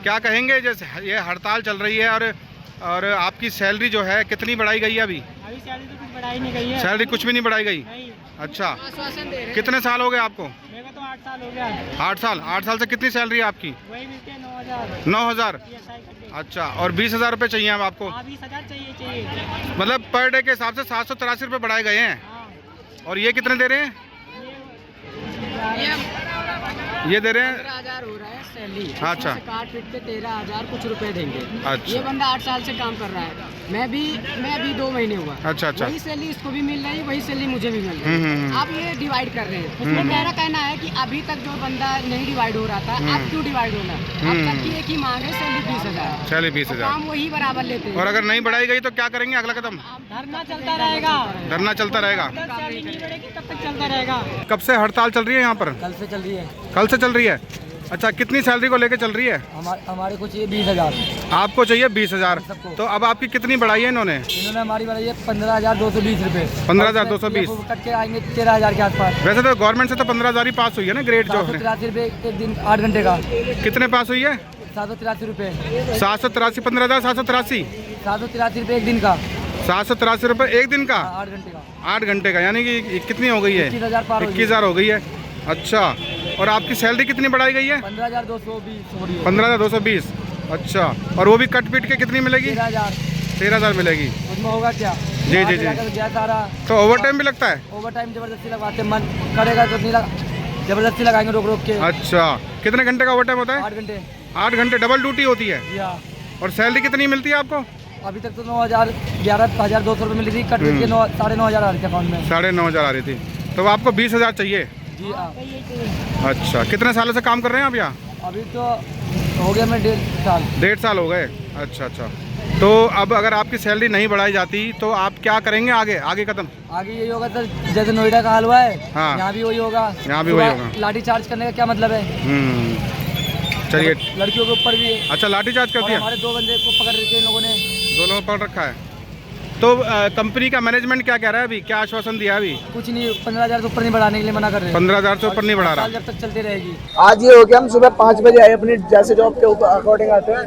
क्या कहेंगे जैसे ये हड़ताल चल रही है और आपकी सैलरी जो है कितनी बढ़ाई गई है अभी? अभी सैलरी तो कुछ बढ़ाई नहीं गई है। सैलरी कुछ भी नहीं बढ़ाई गई? नहीं। अच्छा, कितने साल हो गए आपको? मेरे को तो 8 साल हो गया। 8 साल से कितनी सैलरी है आपकी? वही मिलती है 9,000। 9,000? अच्छा, और 20,000 रुपये चाहिए अब आपको? 20,000 चाहिए। मतलब पर डे के हिसाब से 783 रुपये बढ़ाए गए हैं। और ये कितने दे रहे हैं? ये दे रहे हैं 15,000 हो रहा है सैलरी। अच्छा, काट पीट के 13,000 कुछ रुपए देंगे। अच्छा, ये बंदा 8 साल से काम कर रहा है। मैं अभी 2 महीने हुआ। अच्छा, वही सैलरी इसको भी मिल रही है, वही सैलरी मुझे भी मिल रही है। आप ये डिवाइड कर रहे हैं। उसमें मेरा कहना है कि अभी तक जो बंदा नहीं डिवाइड हो रहा था, अब क्यों डिवाइड होना? अब तक की एक ही मांग है, सैलरी 20,000। चलिए 20,000। काम वही बराबर लेते हैं। और अगर नहीं बढ़ाई गई तो क्या करेंगे अगला कदम? धरना चलता रहेगा। धरना चलता रहेगा? सैलरी नहीं बढ़ेगी तब तक चलता रहेगा। कब से हड़ताल चल रही है यहाँ पर? कल से चल रही है। कल से चल रही है? अच्छा, कितनी सैलरी को लेके चल रही है? हमारे को चाहिए 20,000। आपको चाहिए 20,000? तो अब आपकी कितनी बढ़ाई है इन्होंने? हमारी बढ़ाई है 15,220 रुपए। 15,220 कट के आएंगे 13,000 के आसपास। वैसे तो गवर्नमेंट से तो 15,000 ही पास हुई है ना ग्रेड जो है। 783 रुपए एक दिन 8 घंटे का। कितने पास हुई है? 783 रुपए। 783। 15,783? 783 रुपए एक दिन का। 783 रुपए एक दिन का? 8 घंटे का। 8 घंटे का, यानी कि कितनी हो गई है? 21,000 हो गई है। अच्छा, और आपकी सैलरी कितनी बढ़ाई गई है? 15,220। 15,220। अच्छा, और वो भी कट पीट के कितनी मिलेगी? 13,000 मिलेगी। उसमें होगा क्या? जी जी जी। तो ओवर टाइम भी लगता है? ओवर टाइम जबरदस्ती लगवाते, मन करेगा तो नहीं जबरदस्ती लगाएंगे रोक रोक के। अच्छा, कितने घंटे का ओवर टाइम होता है? 8 घंटे। 8 घंटे डबल ड्यूटी होती है? और सैलरी कितनी मिलती है आपको? अभी तक तो 9,000 11,200 रुपये मिली थी। कट पीट के 9,500 आ रही थी अकाउंट में। 9,500 आ रही थी। तो आपको 20,000 चाहिए? जी हाँ। अच्छा, कितने सालों से काम कर रहे हैं आप यहाँ? अभी तो हो गया मैं 1.5 साल। 1.5 साल हो गए? अच्छा अच्छा। तो अब अगर आपकी सैलरी नहीं बढ़ाई जाती तो आप क्या करेंगे आगे कदम? आगे यही होगा सर, जैसे नोएडा का हाल हुआ है। हाँ, यहाँ भी वही होगा। यहाँ भी वही होगा। लाठी चार्ज करने का क्या मतलब है? चलिए, लड़कियों के ऊपर भी है। अच्छा, लाठी चार्ज कर दिया? हमारे 2 बंदे को पकड़ रखे इन लोगों ने। 2 लोगों को पकड़ रखा है। तो कंपनी का मैनेजमेंट क्या कह रहा है अभी? क्या आश्वासन दिया अभी? कुछ नहीं, 15,000 से ऊपर नहीं बढ़ाने के लिए मना कर रहे हैं। 15,000 से ऊपर नहीं बढ़ा रहा? जब तक चलती रहेगी। आज ये हो गया, हम सुबह 5 बजे आए, अपनी जैसे जॉब के अकॉर्डिंग आते हैं,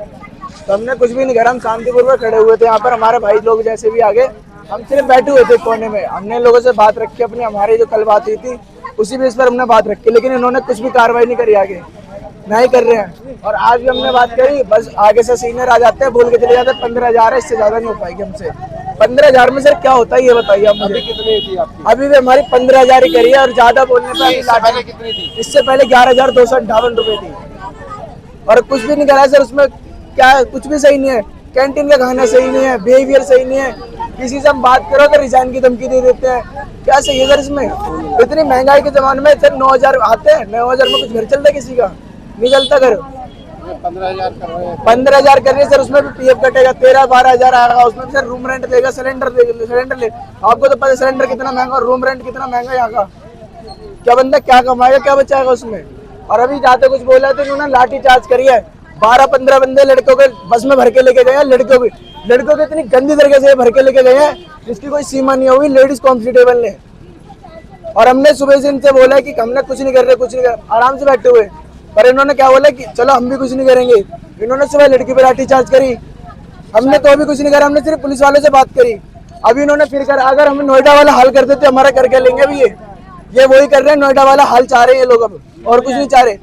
तो हमने कुछ भी नहीं करा। हम शांतिपूर्वक खड़े हुए थे यहाँ पर। हमारे भाई लोग जैसे भी आगे, हम सिर्फ बैठे हुए थे कोने में। हमने लोगों से बात रखी अपनी, हमारी जो कल बात हुई थी उसी बेस पर हमने बात रखी, लेकिन इन्होंने कुछ भी कार्रवाई नहीं करी, आगे नहीं कर रहे हैं। और आज भी हमने बात करी, बस आगे से सीनियर आ जाते हैं, बोल के चले जाते हैं 15,000 है, इससे ज्यादा नहीं हो पाएगी हमसे। 15,000 में सर क्या होता है ये बताइए आप मुझे। कितनी थी आपकी? अभी भी हमारी 15,000 ही करी है, और ज्यादा बोलने पर कितनी थी? इससे पहले 11,258 रुपए थी। और कुछ भी नहीं करा सर, उसमें क्या है, कुछ भी सही नहीं है। कैंटीन का खाना सही नहीं है, बिहेवियर सही नहीं है। किसी से हम बात करो तो रिजाइन की धमकी दे देते हैं। क्या सही है सर इसमें? इतनी महंगाई के जमाने में सर 9,000 आते हैं, 9,000 में कुछ घर चलता है किसी का? नहीं चलता घर। 15,000 कर रहे हैं सर, उसमें भी पीएफ कटेगा, 13-12,000 आएगा। उसमें भी सर रूम रेंट देगा, सिलेंडर ले। आपको तो पता सिलेंडर कितना महंगा और रूम रेंट कितना महंगा यहाँ का। क्या बंदा क्या कमाएगा, क्या बचाएगा उसमें? और अभी जाते कुछ बोला तो इन्होंने लाठी चार्ज करी है। 12-15 बंदे लड़कों के बस में भर के लेके गए हैं। लड़कों के इतनी गंदी तरीके से भर के लेके गए हैं जिसकी कोई सीमा नहीं होगी लेडीज कांस्टेबल ने। और हमने सुबह से इनसे बोला कि हमने कुछ नहीं कर रहे, आराम से बैठे हुए। पर इन्होंने क्या बोला कि चलो हम भी कुछ नहीं करेंगे। इन्होंने सुबह लड़की पे लाठी चार्ज करी, हमने तो अभी कुछ नहीं करा, हमने सिर्फ पुलिस वालों से बात करी। अभी इन्होंने फिर कर, अगर हम नोएडा वाला हाल कर देते हमारा करके लेंगे। अभी ये वही कर रहे हैं, नोएडा वाला हाल चाह रहे हैं ये लोग अब, और कुछ नहीं चाह रहे।